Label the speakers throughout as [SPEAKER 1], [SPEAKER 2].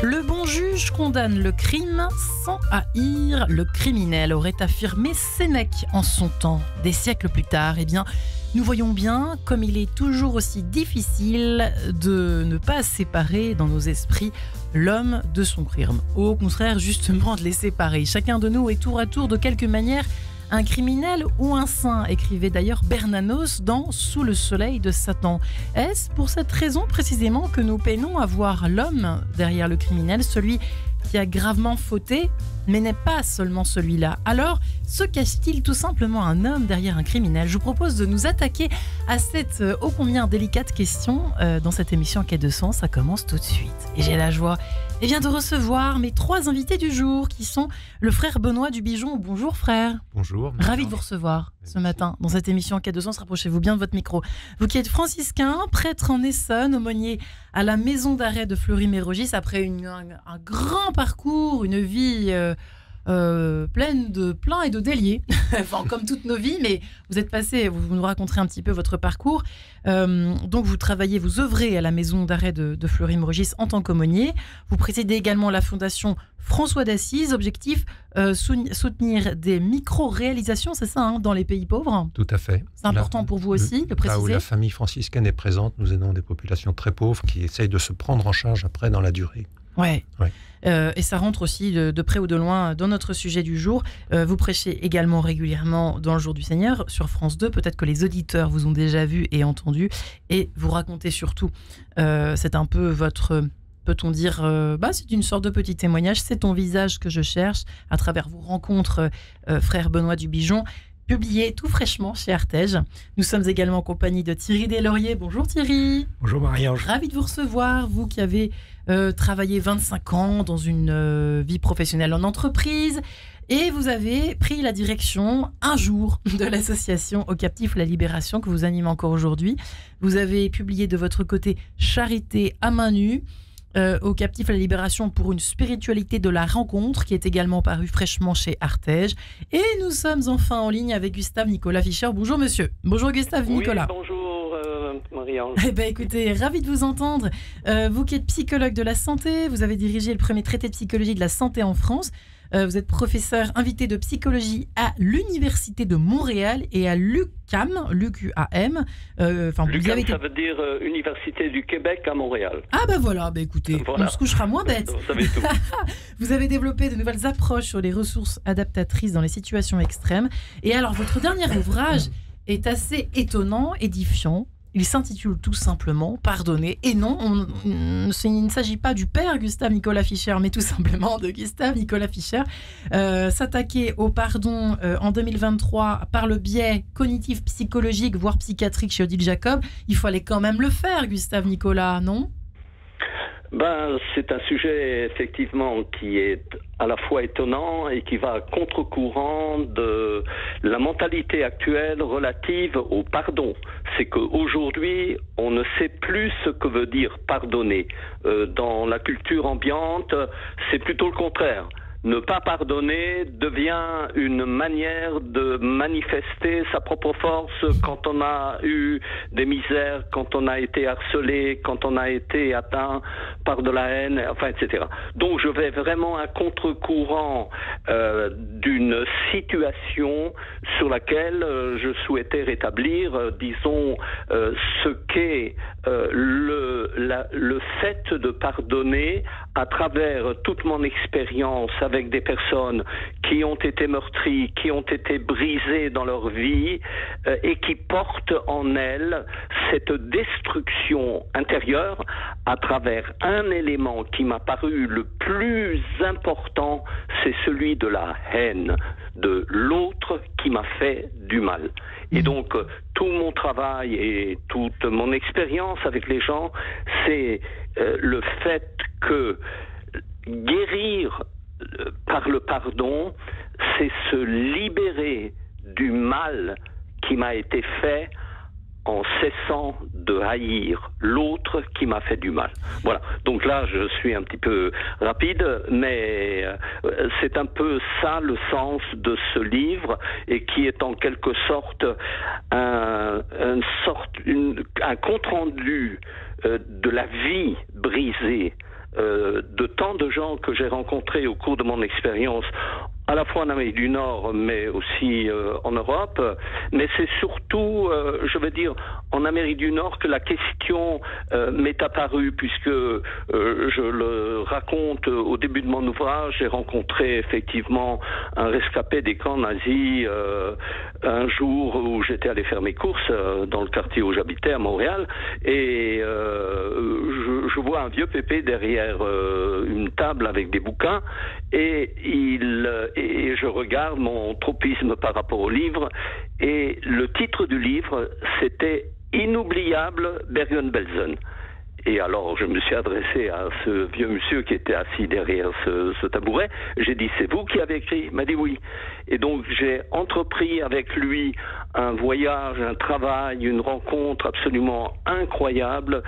[SPEAKER 1] Le bon juge condamne le crime sans haïr le criminel, aurait affirmé Sénèque en son temps. Des siècles plus tard, nous voyons bien comme il est toujours aussi difficile de ne pas séparer dans nos esprits l'homme de son crime. Au contraire, justement, de les séparer. Chacun de nous est tour à tour, de quelque manière, un criminel ou un saint, écrivait d'ailleurs Bernanos dans Sous le soleil de Satan. Est-ce pour cette raison précisément que nous peinons à voir l'homme derrière le criminel, celui qui a gravement fauté, mais n'est pas seulement celui-là? Alors, se cache-t-il tout simplement un homme derrière un criminel? Je vous propose de nous attaquer à cette ô combien délicate question dans cette émission Quai de Sens. Ça commence tout de suite. Et j'ai la joie de recevoir mes 3 invités du jour, qui sont le frère Benoît Dubigeon. Bonjour frère.
[SPEAKER 2] Bonjour.
[SPEAKER 1] Ravi de vous recevoir ce matin dans cette émission Quai de Sens. Rapprochez-vous bien de votre micro. Vous qui êtes franciscain, prêtre en Essonne, aumônier à la maison d'arrêt de Fleury-Mérogis, après un grand parcours, une vie pleine de plein et de déliés, enfin, comme toutes nos vies, mais vous êtes passé, vous nous raconterez un petit peu votre parcours. Donc vous travaillez, vous œuvrez à la maison d'arrêt de Fleury-Mérogis en tant qu'aumônier. Vous présidez également la fondation François d'Assise, objectif soutenir des micro-réalisations, c'est ça, dans les pays pauvres.
[SPEAKER 2] Tout à fait.
[SPEAKER 1] C'est important pour vous aussi de préciser.
[SPEAKER 2] Là où la famille franciscaine est présente, nous aidons des populations très pauvres qui essayent de se prendre en charge après dans la durée.
[SPEAKER 1] Ouais. Et ça rentre aussi de près ou de loin dans notre sujet du jour. Vous prêchez également régulièrement dans le Jour du Seigneur sur France 2. Peut-être que les auditeurs vous ont déjà vu et entendu. Et vous racontez surtout, c'est un peu votre... Peut-on dire, c'est une sorte de petit témoignage. C'est ton visage que je cherche à travers vos rencontres, frère Benoît Dubigeon, publié tout fraîchement chez Artege. Nous sommes également en compagnie de Thierry Deslauriers. Bonjour Thierry.
[SPEAKER 3] Bonjour Marie-Ange.
[SPEAKER 1] Ravi de vous recevoir, vous qui avez travaillé 25 ans dans une vie professionnelle en entreprise, et vous avez pris la direction un jour de l'association Aux Captifs la Libération que vous animez encore aujourd'hui. Vous avez publié de votre côté Charité à main nue, Aux Captifs la Libération pour une spiritualité de la rencontre, qui est également paru fraîchement chez Artege. Et nous sommes enfin en ligne avec Gustave Nicolas Fischer. Bonjour monsieur. Bonjour Gustave Nicolas.
[SPEAKER 4] Bonjour Marie-Ange.
[SPEAKER 1] Écoutez, ravi de vous entendre. Vous qui êtes psychologue de la santé, vous avez dirigé le premier traité de psychologie de la santé en France. Vous êtes professeur invité de psychologie à l'Université de Montréal et à l'UQAM, l'UQAM.
[SPEAKER 4] L'UQAM, ça veut dire Université du Québec à Montréal.
[SPEAKER 1] Ah voilà, écoutez, on se couchera moins bête.
[SPEAKER 4] Vous savez tout.
[SPEAKER 1] Vous avez développé de nouvelles approches sur les ressources adaptatrices dans les situations extrêmes. Et alors, votre dernier ouvrage est assez étonnant, édifiant. Il s'intitule tout simplement « Pardonner ». Et non, il ne s'agit pas du père Gustave Nicolas Fischer, mais tout simplement de Gustave Nicolas Fischer. S'attaquer au pardon en 2023 par le biais cognitif, psychologique, voire psychiatrique chez Odile Jacob, il fallait quand même le faire, Gustave Nicolas, non ?
[SPEAKER 4] C'est un sujet effectivement qui est à la fois étonnant et qui va à contre-courant de la mentalité actuelle relative au pardon. C'est qu'aujourd'hui, on ne sait plus ce que veut dire pardonner. Dans la culture ambiante, c'est plutôt le contraire. Ne pas pardonner devient une manière de manifester sa propre force quand on a eu des misères, quand on a été harcelé, quand on a été atteint par de la haine, etc. Donc je vais vraiment à contre-courant d'une situation sur laquelle je souhaitais rétablir, ce qu'est le fait de pardonner à travers toute mon expérience avec des personnes qui ont été meurtries, qui ont été brisées dans leur vie et qui portent en elles cette destruction intérieure à travers un élément qui m'a paru le plus important, c'est celui de la haine de l'autre qui m'a fait du mal. Et donc, tout mon travail et toute mon expérience avec les gens, c'est le fait que guérir par le pardon, c'est se libérer du mal qui m'a été fait en cessant de haïr l'autre qui m'a fait du mal. Voilà. Donc là, je suis un petit peu rapide, mais c'est un peu ça le sens de ce livre, et qui est en quelque sorte un compte-rendu de la vie brisée de tant de gens que j'ai rencontrés au cours de mon expérience, à la fois en Amérique du Nord, mais aussi en Europe. Mais c'est surtout, je veux dire, en Amérique du Nord que la question m'est apparue, puisque je le raconte au début de mon ouvrage. J'ai rencontré effectivement un rescapé des camps nazis un jour où j'étais allé faire mes courses dans le quartier où j'habitais à Montréal, et je vois un vieux pépé derrière une table avec des bouquins, et je regarde mon tropisme par rapport au livre, et le titre du livre, c'était « Inoubliable Bergen-Belsen ». Et alors, je me suis adressé à ce vieux monsieur qui était assis derrière ce tabouret. J'ai dit, c'est vous qui avez écrit? Il m'a dit oui. Et donc, j'ai entrepris avec lui un voyage, un travail, une rencontre absolument incroyable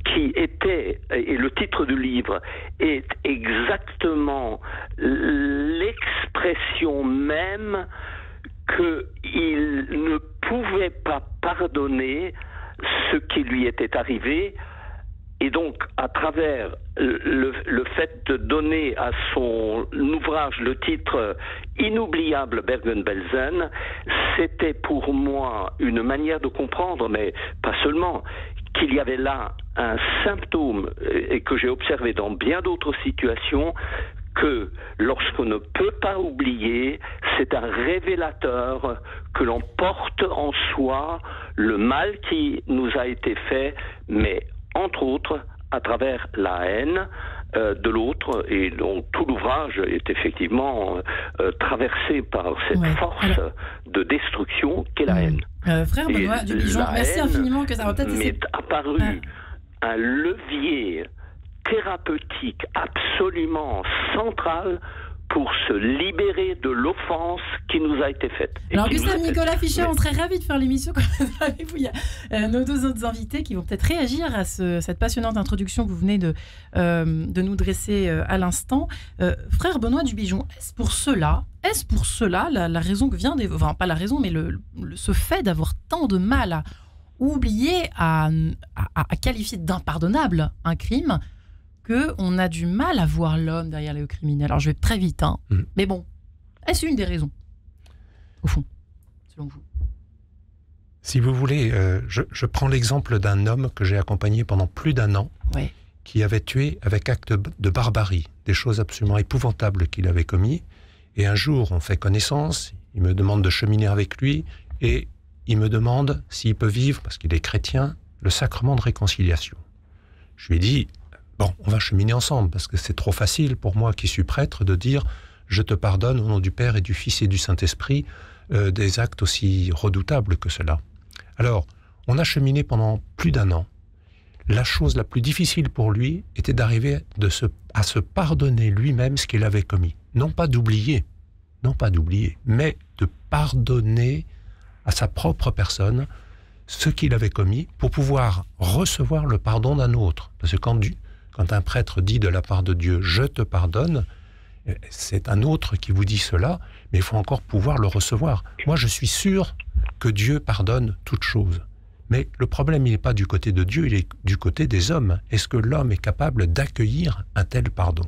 [SPEAKER 4] qui était, et le titre du livre est exactement l'expression même qu'il ne pouvait pas pardonner ce qui lui était arrivé. Et donc, à travers le fait de donner à son ouvrage le titre « Inoubliable Bergen-Belsen », c'était pour moi une manière de comprendre, mais pas seulement, qu'il y avait là un symptôme, et que j'ai observé dans bien d'autres situations, que lorsqu'on ne peut pas oublier, c'est un révélateur que l'on porte en soi le mal qui nous a été fait, mais entre autres à travers la haine de l'autre, et donc tout l'ouvrage est effectivement traversé par cette force de destruction qu'est la haine.
[SPEAKER 1] Frère Benoît Dubigeon, merci infiniment, que ça va peut-être...
[SPEAKER 4] m'est apparu un levier thérapeutique absolument central pour se libérer de l'offense qui nous a été faite.
[SPEAKER 1] Alors Gustave Nicolas Fischer, on serait ravis de faire l'émission avec vous. Il y a nos deux autres invités qui vont peut-être réagir à cette passionnante introduction que vous venez de nous dresser à l'instant. Frère Benoît Dubigeon, est-ce pour cela la raison que vient d'évoquer, enfin pas la raison, mais ce fait d'avoir tant de mal à oublier, à qualifier d'impardonnable un crime, qu'on a du mal à voir l'homme derrière les criminels. Alors je vais très vite, mais bon, est-ce une des raisons, au fond, selon vous?
[SPEAKER 2] Si vous voulez, je prends l'exemple d'un homme que j'ai accompagné pendant plus d'1 an, qui avait tué avec acte de barbarie, des choses absolument épouvantables qu'il avait commis. Et un jour, on fait connaissance, il me demande de cheminer avec lui, et il me demande s'il peut vivre, parce qu'il est chrétien, le sacrement de réconciliation. Je lui ai dit... Bon, on va cheminer ensemble, parce que c'est trop facile pour moi qui suis prêtre de dire « je te pardonne au nom du Père et du Fils et du Saint-Esprit des actes aussi redoutables que cela ». Alors, on a cheminé pendant plus d'1 an. La chose la plus difficile pour lui était d'arriver à se pardonner lui-même ce qu'il avait commis. Non pas d'oublier, mais de pardonner à sa propre personne ce qu'il avait commis pour pouvoir recevoir le pardon d'un autre. Parce que quand un prêtre dit de la part de Dieu « je te pardonne », c'est un autre qui vous dit cela, mais il faut encore pouvoir le recevoir. Moi, je suis sûr que Dieu pardonne toutes choses. Mais le problème, il n'est pas du côté de Dieu, il est du côté des hommes. Est-ce que l'homme est capable d'accueillir un tel pardon?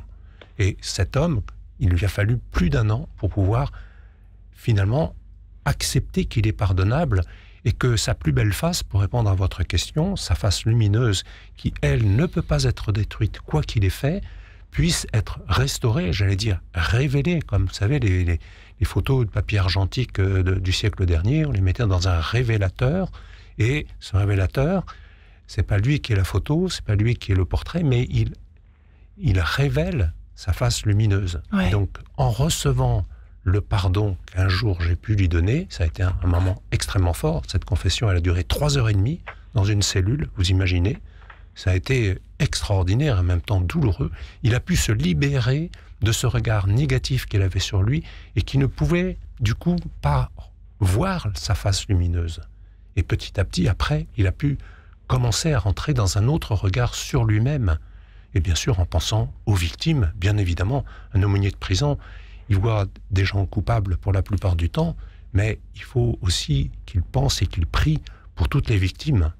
[SPEAKER 2] Et cet homme, il lui a fallu plus d'1 an pour pouvoir finalement accepter qu'il est pardonnable, et que sa plus belle face, pour répondre à votre question, sa face lumineuse, qui, elle, ne peut pas être détruite, quoi qu'il ait fait, puisse être restaurée, j'allais dire révélée, comme vous savez, les photos de papier argentique du siècle dernier, on les mettait dans un révélateur, et ce révélateur, c'est pas lui qui est la photo, c'est pas lui qui est le portrait, mais il révèle sa face lumineuse.
[SPEAKER 1] Ouais.
[SPEAKER 2] Donc, en recevant le pardon qu'un jour j'ai pu lui donner, ça a été un moment extrêmement fort. Cette confession, elle a duré 3h30 dans une cellule, vous imaginez. Ça a été extraordinaire, en même temps douloureux. Il a pu se libérer de ce regard négatif qu'il avait sur lui et qui ne pouvait, du coup, pas voir sa face lumineuse. Et petit à petit, après, il a pu commencer à rentrer dans un autre regard sur lui-même. Et bien sûr, en pensant aux victimes, bien évidemment, un aumônier de prison, il voit des gens coupables pour la plupart du temps, mais il faut aussi qu'il pense et qu'il prie pour toutes les victimes.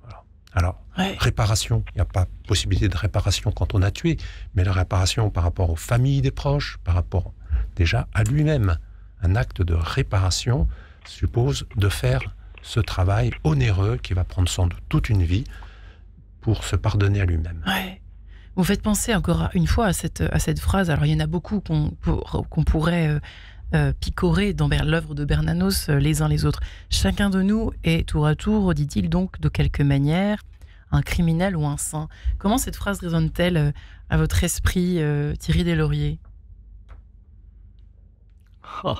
[SPEAKER 2] Voilà. Alors, réparation, il n'y a pas possibilité de réparation quand on a tué, mais la réparation par rapport aux familles des proches, par rapport déjà à lui-même. Un acte de réparation suppose de faire ce travail onéreux qui va prendre sans doute toute une vie pour se pardonner à lui-même.
[SPEAKER 1] Ouais. Vous faites penser encore une fois à cette phrase. Alors, il y en a beaucoup qu'on pourrait picorer dans l'œuvre de Bernanos les uns les autres. Chacun de nous est tour à tour, dit-il donc, de quelque manière, un criminel ou un saint. Comment cette phrase résonne-t-elle à votre esprit, Thierry Deslauriers?
[SPEAKER 3] Oh.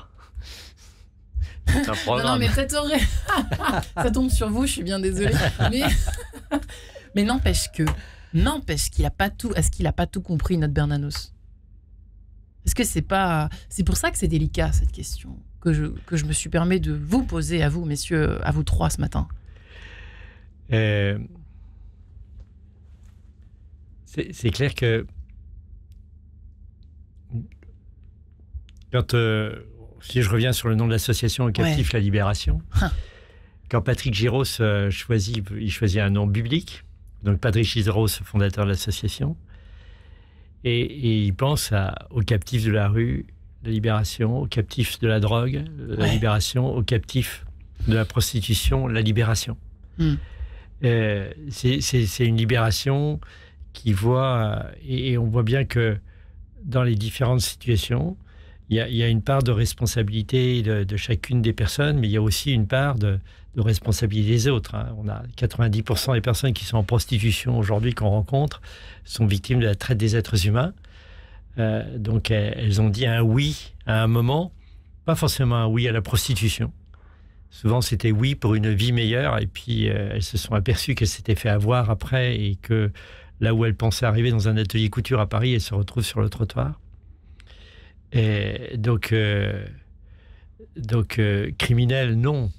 [SPEAKER 3] C'est un programme.
[SPEAKER 1] Non, mais peut-être ça tombe sur vous, je suis bien désolée. Mais n'empêche qu'il n'a pas tout. Est-ce qu'il n'a pas tout compris, notre Bernanos? Est-ce que c'est pour ça que c'est délicat, cette question que je me suis permis de vous poser à vous, messieurs, à vous trois ce matin.
[SPEAKER 3] C'est clair que quand si je reviens sur le nom de l'association Captif la Libération, quand Patrick Giros choisit un nom biblique, donc Patrick Giros, fondateur de l'association, et il pense aux captifs de la rue, la libération, aux captifs de la drogue, la libération, aux captifs de la prostitution, la libération. C'est une libération qui voit, et on voit bien que dans les différentes situations, il y a une part de responsabilité de chacune des personnes, mais il y a aussi une part de responsabilité des autres. On a 90% des personnes qui sont en prostitution aujourd'hui qu'on rencontre sont victimes de la traite des êtres humains. Donc elles ont dit un oui à un moment, pas forcément un oui à la prostitution. Souvent c'était oui pour une vie meilleure, et puis elles se sont aperçues qu'elles s'étaient fait avoir après, et que là où elles pensaient arriver dans un atelier couture à Paris, elles se retrouvent sur le trottoir. Et donc criminel, non,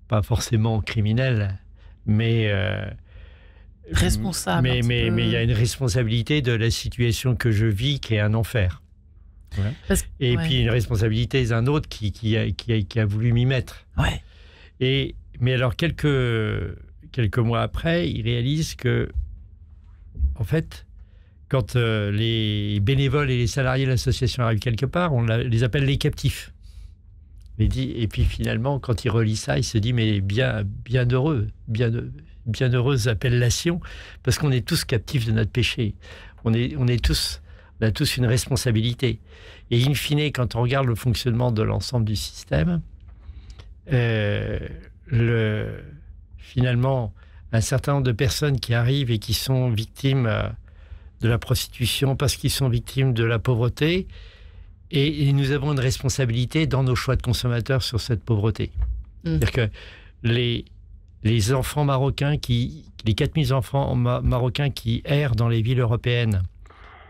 [SPEAKER 3] pas forcément criminel, mais
[SPEAKER 1] responsable.
[SPEAKER 3] Mais il y a une responsabilité de la situation que je vis qui est un enfer. Et puis une responsabilité d'un autre qui a voulu m'y mettre. Mais alors quelques mois après, il réalise que, en fait, quand les bénévoles et les salariés de l'association arrivent quelque part, on les appelle les captifs. Et puis finalement, quand il relit ça, il se dit, mais bien heureuse appellation, parce qu'on est tous captifs de notre péché. On a tous une responsabilité. Et in fine, quand on regarde le fonctionnement de l'ensemble du système, finalement, un certain nombre de personnes qui arrivent et qui sont victimes de la prostitution parce qu'ils sont victimes de la pauvreté, et nous avons une responsabilité dans nos choix de consommateurs sur cette pauvreté. C'est-à-dire que les enfants marocains, les 4000 enfants marocains qui errent dans les villes européennes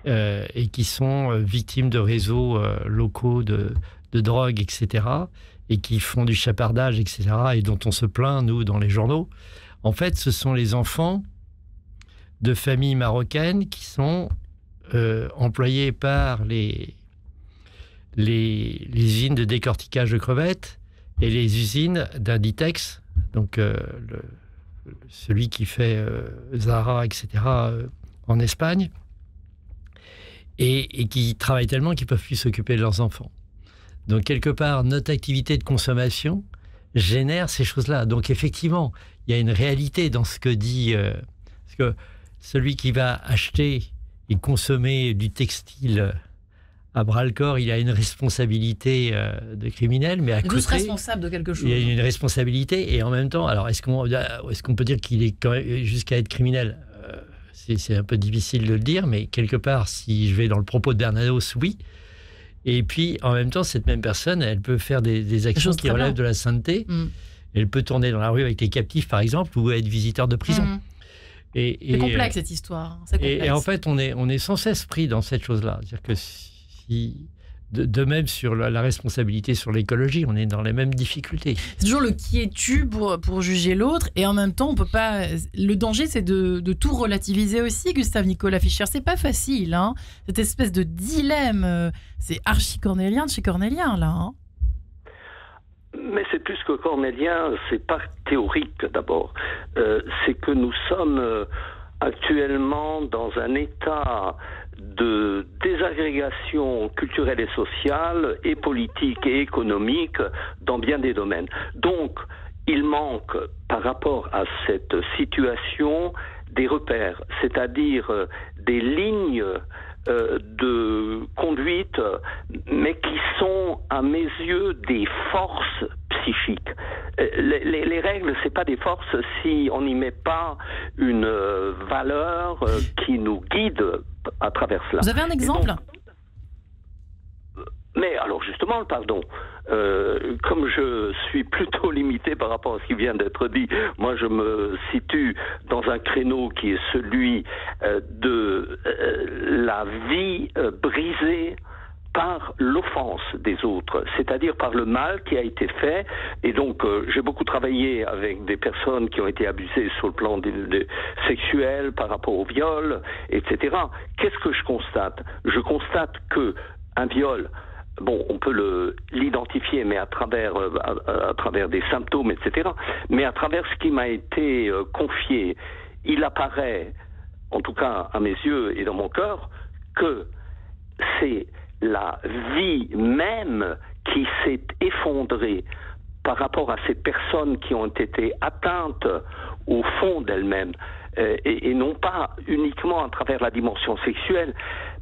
[SPEAKER 3] et qui sont victimes de réseaux locaux de drogue, etc., et qui font du chapardage, etc., et dont on se plaint, nous, dans les journaux, en fait, ce sont les enfants de familles marocaines qui sont employés par les usines de décortiquage de crevettes et les usines d'Inditex, donc celui qui fait Zara, etc., en Espagne, et qui travaillent tellement qu'ils ne peuvent plus s'occuper de leurs enfants. Donc, quelque part, notre activité de consommation génère ces choses-là. Donc, effectivement, il y a une réalité dans ce que dit... parce que celui qui va acheter et consommer du textile à bras-le-corps, il a une responsabilité de criminel, mais à côté...
[SPEAKER 1] Tous responsables de quelque chose.
[SPEAKER 3] Il y a une responsabilité, et en même temps... Alors, est-ce qu'on peut dire qu'il est quand même jusqu'à être criminel? C'est un peu difficile de le dire, mais quelque part, si je vais dans le propos de Bernanos, oui. Et puis, en même temps, cette même personne, elle peut faire des actions qui relèvent de la sainteté. Elle peut tourner dans la rue avec les captifs, par exemple, ou être visiteur de prison.
[SPEAKER 1] C'est complexe, cette histoire.
[SPEAKER 3] Et en fait, on est sans cesse pris dans cette chose-là. C'est-à-dire que de même sur la responsabilité sur l'écologie, on est dans les mêmes difficultés.
[SPEAKER 1] C'est toujours le qui es-tu pour juger l'autre, et en même temps, on peut pas... Le danger, c'est de tout relativiser aussi, Gustave Nicolas Fischer. C'est pas facile, hein, cette espèce de dilemme. C'est archi-cornélien de chez Cornélien, là.
[SPEAKER 4] mais c'est plus que cornélien, c'est pas théorique d'abord. C'est que nous sommes actuellement dans un état de désagrégation culturelle et sociale, et politique et économique dans bien des domaines. Donc, il manque, par rapport à cette situation, des repères, c'est-à-dire des lignes de conduite, mais qui sont, à mes yeux, des forces psychiques. Les règles, c'est pas des forces si on n'y met pas une valeur qui nous guide à travers cela.
[SPEAKER 1] Vous avez un exemple ?
[SPEAKER 4] Mais alors justement, le pardon, comme je suis plutôt limité par rapport à ce qui vient d'être dit, moi je me situe dans un créneau qui est celui de la vie brisée par l'offense des autres, c'est-à-dire par le mal qui a été fait. Et donc j'ai beaucoup travaillé avec des personnes qui ont été abusées sur le plan sexuel, par rapport au viol, etc. Qu'est-ce que je constate ? Je constate que un viol, bon, on peut l'identifier, mais à travers des symptômes, etc. Mais à travers ce qui m'a été confié, il apparaît, en tout cas à mes yeux et dans mon cœur, que c'est la vie même qui s'est effondrée par rapport à ces personnes qui ont été atteintes au fond d'elles-mêmes, et non pas uniquement à travers la dimension sexuelle,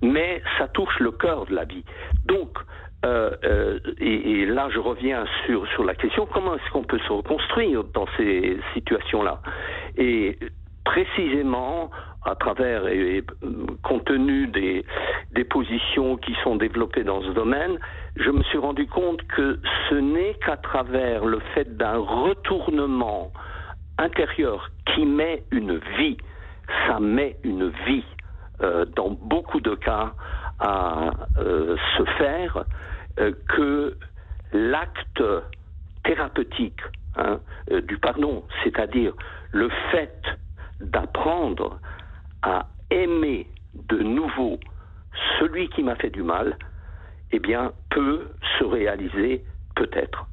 [SPEAKER 4] mais ça touche le cœur de la vie. Donc, et là je reviens sur la question, comment est-ce qu'on peut se reconstruire dans ces situations-là ? Et précisément à travers et compte tenu des positions qui sont développées dans ce domaine, je me suis rendu compte que ce n'est qu'à travers le fait d'un retournement intérieur qui met une vie, ça met une vie dans beaucoup de cas à se faire, que l'acte thérapeutique du pardon, c'est-à-dire le fait d'apprendre à aimer de nouveau celui qui m'a fait du mal, eh bien, peut se réaliser peut-être,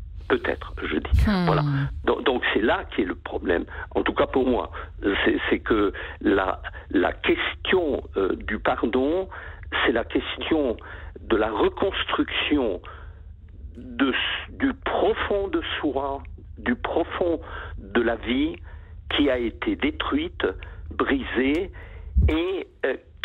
[SPEAKER 4] je dis. Voilà. Donc c'est là qui est le problème. En tout cas pour moi, c'est que la question du pardon, c'est la question de la reconstruction du profond de soi, du profond de la vie qui a été détruite, brisée, et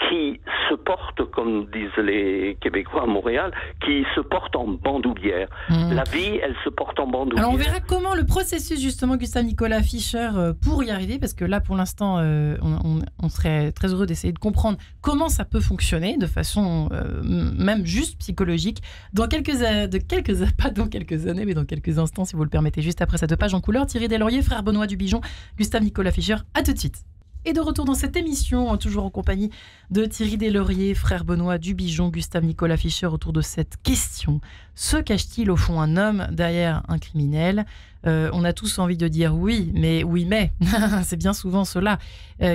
[SPEAKER 4] qui se porte, comme disent les Québécois à Montréal, qui se porte en bandoulière. La vie, elle se porte en bandoulière.
[SPEAKER 1] Alors on verra comment le processus, justement, Gustave Nicolas Fischer, pour y arriver, parce que là, pour l'instant, on serait très heureux d'essayer de comprendre comment ça peut fonctionner, de façon même juste psychologique, pas dans quelques années, mais dans quelques instants, si vous le permettez, juste après cette page en couleur. Thierry Deslauriers, frère Benoît Dubigeon, Gustave Nicolas Fischer, à tout de suite. Et de retour dans cette émission, toujours en compagnie de Thierry Deslauriers, frère Benoît Dubigeon, Gustave Nicolas Fischer, autour de cette question. Se cache-t-il au fond un homme derrière un criminel ? On a tous envie de dire oui, mais c'est bien souvent cela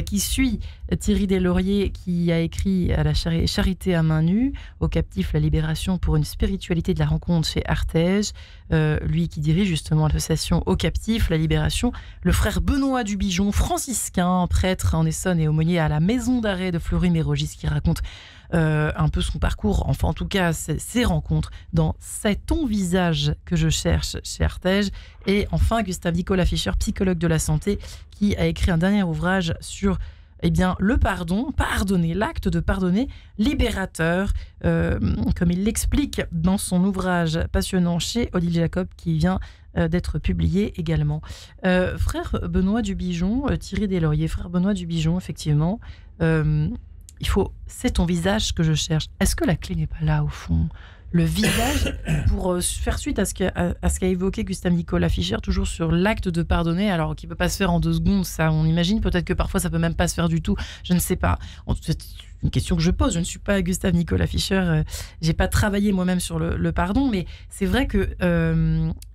[SPEAKER 1] qui suit Thierry Deslauriers, qui a écrit à la Charité à main nue, aux captifs la libération pour une spiritualité de la rencontre chez Artege, lui qui dirige justement l'association aux captifs la libération, le frère Benoît Dubigeon, franciscain, prêtre en Essonne et aumônier à la maison d'arrêt de Fleury-Mérogis, qui raconte un peu son parcours, enfin en tout cas ses rencontres dans C'est ton visage que je cherche chez Artege. Et enfin Gustave Nicolas Fischer, psychologue de la santé, qui a écrit un dernier ouvrage sur le pardonner, l'acte de pardonner, libérateur, comme il l'explique dans son ouvrage passionnant chez Odile Jacob, qui vient d'être publié également. Frère Benoît Dubigeon, Thierry Deslauriers, frère Benoît Dubigeon, effectivement, c'est ton visage que je cherche. Est-ce que la clé n'est pas là, au fond ? Le visage, pour faire suite à ce qu'a évoqué Gustave Nicolas Fischer, toujours sur l'acte de pardonner, alors qui ne peut pas se faire en 2 secondes, ça on imagine, peut-être que parfois ça ne peut même pas se faire du tout, je ne sais pas. C'est une question que je pose, je ne suis pas Gustave Nicolas Fischer, je n'ai pas travaillé moi-même sur le pardon, mais c'est vrai que,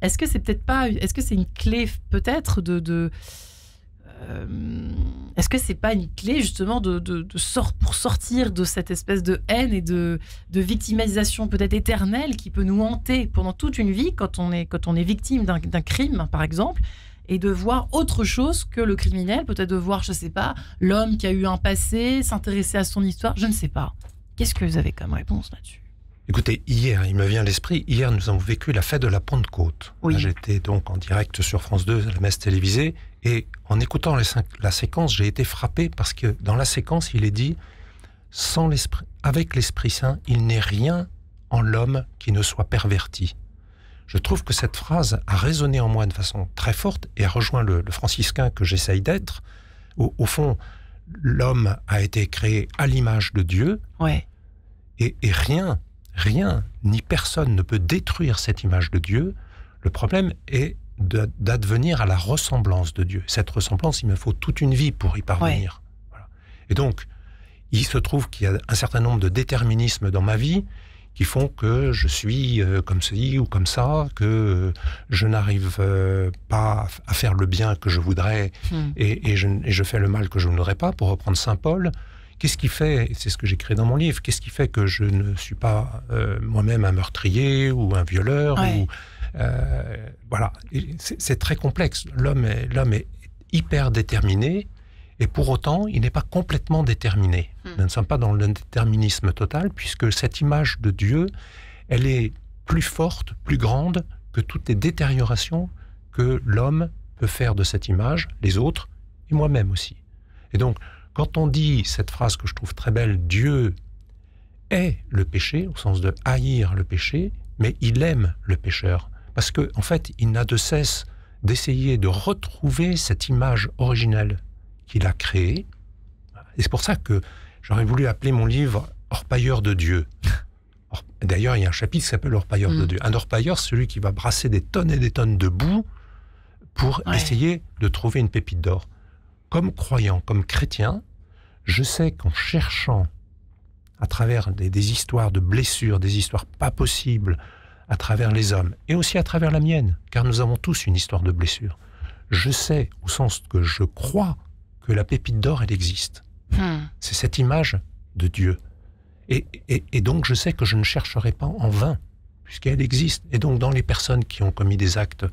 [SPEAKER 1] est-ce que c'est une clé peut-être Est-ce que c'est pas une clé justement pour sortir de cette espèce de haine et de victimisation peut-être éternelle qui peut nous hanter pendant toute une vie quand on est victime d'un crime, par exemple, et de voir autre chose que le criminel, peut-être de voir, je sais pas, l'homme qui a eu un passé, s'intéresser à son histoire, je ne sais pas. Qu'est-ce que vous avez comme réponse là-dessus ?
[SPEAKER 2] Écoutez, hier, il me vient à l'esprit, hier nous avons vécu la fête de la Pentecôte.
[SPEAKER 1] Oui.
[SPEAKER 2] J'étais donc en direct sur France 2, la messe télévisée, et en écoutant la séquence, j'ai été frappé parce que dans la séquence, il est dit avec l'Esprit Saint, il n'est rien en l'homme qui ne soit perverti. Je trouve que cette phrase a résonné en moi de façon très forte et a rejoint le franciscain que j'essaye d'être. Au fond, l'homme a été créé à l'image de Dieu,
[SPEAKER 1] ouais.
[SPEAKER 2] et rien, ni personne ne peut détruire cette image de Dieu. Le problème est d'advenir à la ressemblance de Dieu. Cette ressemblance, il me faut toute une vie pour y parvenir. Ouais. Voilà. Et donc, il se trouve qu'il y a un certain nombre de déterminismes dans ma vie qui font que je suis comme ceci ou comme ça, que je n'arrive pas à faire le bien que je voudrais et je fais le mal que je ne voudrais pas, pour reprendre Saint Paul. Qu'est-ce qui fait, et c'est ce que j'écris dans mon livre, qu'est-ce qui fait que je ne suis pas moi-même un meurtrier ou un violeur ou, voilà. C'est très complexe. L'homme est hyper déterminé, et pour autant, il n'est pas complètement déterminé. Nous ne sommes pas dans le déterminisme total, puisque cette image de Dieu, elle est plus forte, plus grande que toutes les détériorations que l'homme peut faire de cette image, les autres, et moi-même aussi. Et donc, quand on dit cette phrase que je trouve très belle, Dieu est le péché, au sens de haïr le péché, mais il aime le pécheur. Parce qu'en fait, il n'a de cesse d'essayer de retrouver cette image originelle qu'il a créée. Et c'est pour ça que j'aurais voulu appeler mon livre « Orpailleur de Dieu ». D'ailleurs, il y a un chapitre qui s'appelle « Orpailleur de Dieu ». Un orpailleur, c'est celui qui va brasser des tonnes et des tonnes de boue pour essayer de trouver une pépite d'or. Comme croyant, comme chrétien, je sais qu'en cherchant à travers des histoires de blessures, des histoires pas possibles, à travers les hommes, et aussi à travers la mienne, car nous avons tous une histoire de blessure, je sais, au sens que je crois, que la pépite d'or, elle existe. C'est cette image de Dieu. Et donc, je sais que je ne chercherai pas en vain, puisqu'elle existe. Et donc, dans les personnes qui ont commis des actes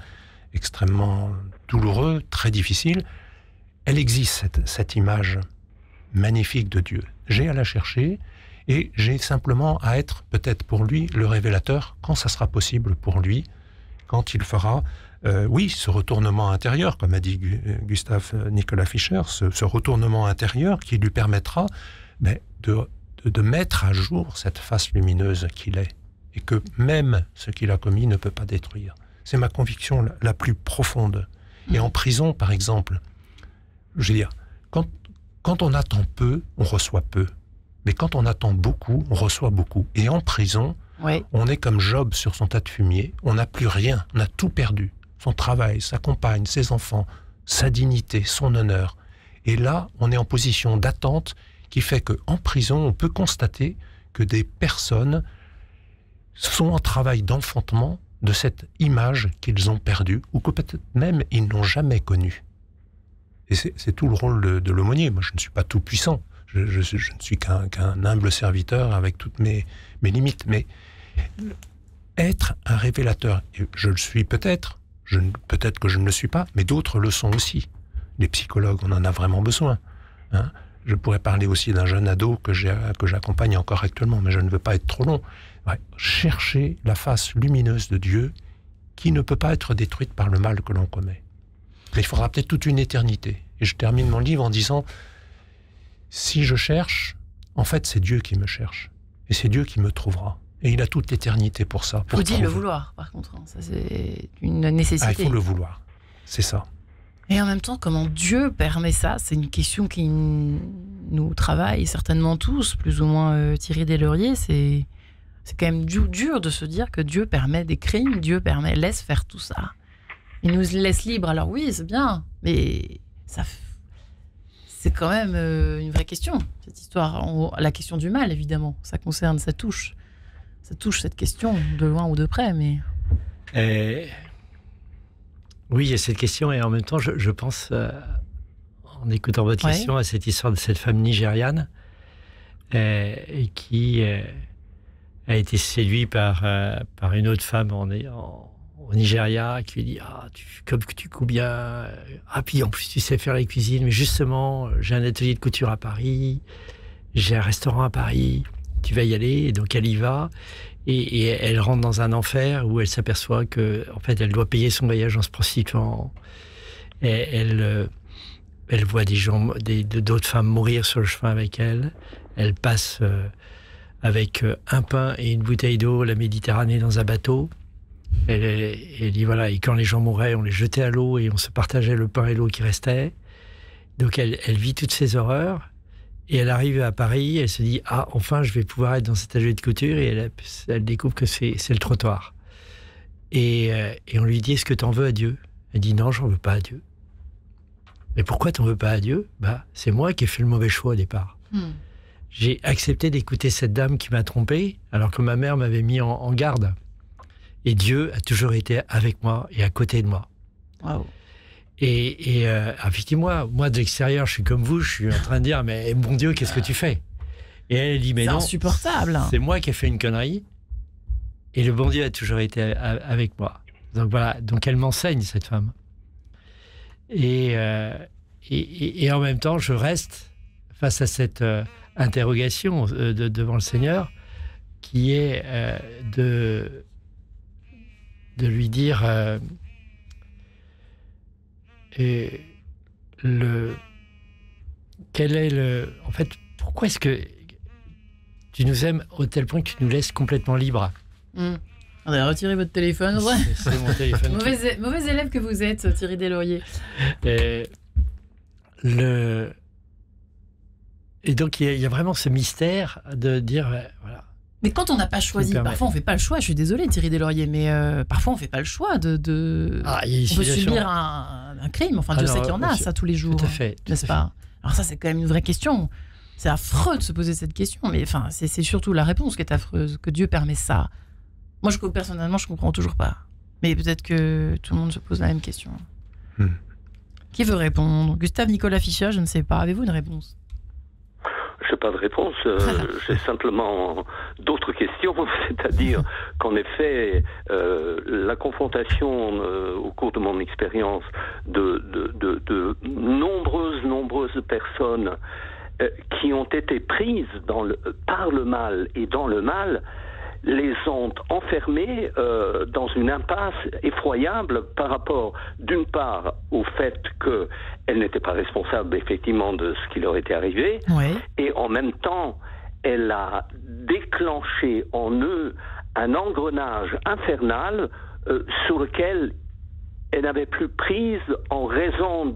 [SPEAKER 2] extrêmement douloureux, très difficiles, elle existe, cette image magnifique de Dieu. J'ai à la chercher, et j'ai simplement à être, peut-être pour lui, le révélateur, quand ça sera possible pour lui, quand il fera... oui, ce retournement intérieur, comme a dit Gustave Nicolas Fischer, ce retournement intérieur qui lui permettra de mettre à jour cette face lumineuse qu'il est, et que même ce qu'il a commis ne peut pas détruire. C'est ma conviction la plus profonde. Et en prison, par exemple, je veux dire, quand on attend peu, on reçoit peu. Mais quand on attend beaucoup, on reçoit beaucoup. Et en prison, on est comme Job sur son tas de fumier, on n'a plus rien, on a tout perdu. Son travail, sa compagne, ses enfants, sa dignité, son honneur. Et là, on est en position d'attente qui fait qu'en prison, on peut constater que des personnes sont en travail d'enfantement de cette image qu'ils ont perdue, ou que peut-être même ils n'ont jamais connue. Et c'est tout le rôle de l'aumônier. Moi, je ne suis pas tout puissant. Je ne suis qu'un humble serviteur avec toutes mes limites. Mais être un révélateur, et je le suis peut-être que je ne le suis pas, mais d'autres le sont aussi. Les psychologues, on en a vraiment besoin. Hein. Je pourrais parler aussi d'un jeune ado que j'accompagne encore actuellement, mais je ne veux pas être trop long. Ouais, chercher la face lumineuse de Dieu qui ne peut pas être détruite par le mal que l'on commet. Mais il faudra peut-être toute une éternité. Et je termine mon livre en disant, si je cherche, en fait c'est Dieu qui me cherche. Et c'est Dieu qui me trouvera. Et il a toute l'éternité pour ça.
[SPEAKER 1] Il faut dire le vouloir, par contre. Ça, c'est une nécessité.
[SPEAKER 2] Il faut le vouloir. C'est ça.
[SPEAKER 1] Et en même temps, comment Dieu permet ça? C'est une question qui nous travaille certainement tous, plus ou moins Thierry Deslauriers. C'est quand même dur de se dire que Dieu permet des crimes, Dieu laisse faire tout ça. Il nous laisse libres. Alors oui, c'est bien, mais c'est quand même une vraie question, cette histoire. La question du mal, évidemment. Ça touche cette question, de loin ou de près, mais...
[SPEAKER 3] Oui, il y a cette question, et en même temps, je pense en écoutant votre question, à cette histoire de cette femme nigériane et qui a été séduite par une autre femme au Nigeria qui lui dit comme tu couds bien, puis en plus tu sais faire la cuisine, mais justement j'ai un atelier de couture à Paris, j'ai un restaurant à Paris, tu vas y aller. Et donc elle y va et elle rentre dans un enfer où elle s'aperçoit que en fait elle doit payer son voyage en se prostituant. Et elle voit d'autres femmes mourir sur le chemin avec elle. Elle passe avec un pain et une bouteille d'eau la Méditerranée dans un bateau. Elle dit voilà, et quand les gens mouraient, on les jetait à l'eau et on se partageait le pain et l'eau qui restait. Donc elle vit toutes ces horreurs et elle arrive à Paris, elle se dit enfin je vais pouvoir être dans cet atelier de couture, et elle découvre que c'est le trottoir. Et on lui dit est-ce que t'en veux à Dieu? Elle dit non, j'en veux pas à Dieu. Mais pourquoi t'en veux pas à Dieu? C'est moi qui ai fait le mauvais choix au départ. J'ai accepté d'écouter cette dame qui m'a trompé alors que ma mère m'avait mis en garde. Et Dieu a toujours été avec moi et à côté de moi.
[SPEAKER 1] Wow.
[SPEAKER 3] Et effectivement, moi de l'extérieur, je suis comme vous, je suis en train de dire mais mon Dieu, qu'est-ce que tu fais? Et elle dit mais non,
[SPEAKER 1] c'est insupportable.
[SPEAKER 3] C'est moi qui ai fait une connerie et le bon Dieu a toujours été avec moi. Donc voilà, donc elle m'enseigne cette femme. Et en même temps, je reste face à cette interrogation devant le Seigneur, qui est de lui dire en fait, pourquoi est-ce que tu nous aimes au tel point que tu nous laisses complètement libres?
[SPEAKER 1] Retirez votre téléphone.
[SPEAKER 3] C'est mon téléphone.
[SPEAKER 1] Mauvais élève que vous êtes, Thierry Deslauriers.
[SPEAKER 3] Et donc, il y a vraiment ce mystère de dire, voilà.
[SPEAKER 1] Mais quand on n'a pas choisi, parfois on ne fait pas le choix, je suis désolée Thierry Deslauriers, mais parfois on ne fait pas le choix on peut subir un crime, enfin Dieu sait qu'il y en a, ça tous les jours.
[SPEAKER 3] Tout à fait.
[SPEAKER 1] N'est-ce pas? Alors ça c'est quand même une vraie question. C'est affreux de se poser cette question, mais enfin, c'est surtout la réponse qui est affreuse, que Dieu permet ça. Moi, personnellement, je ne comprends toujours pas. Mais peut-être que tout le monde se pose la même question. Qui veut répondre? Gustave Nicolas Fischer, je ne sais pas. Avez-vous une réponse?
[SPEAKER 4] Je n'ai pas de réponse. J'ai simplement d'autres questions. C'est-à-dire qu'en effet, la confrontation au cours de mon expérience de nombreuses personnes qui ont été prises par le mal et dans le mal, les ont enfermés dans une impasse effroyable par rapport, d'une part, au fait qu'elles n'étaient pas responsables effectivement de ce qui leur était arrivé, et en même temps, elle a déclenché en eux un engrenage infernal sur lequel elle n'avait plus prise en raison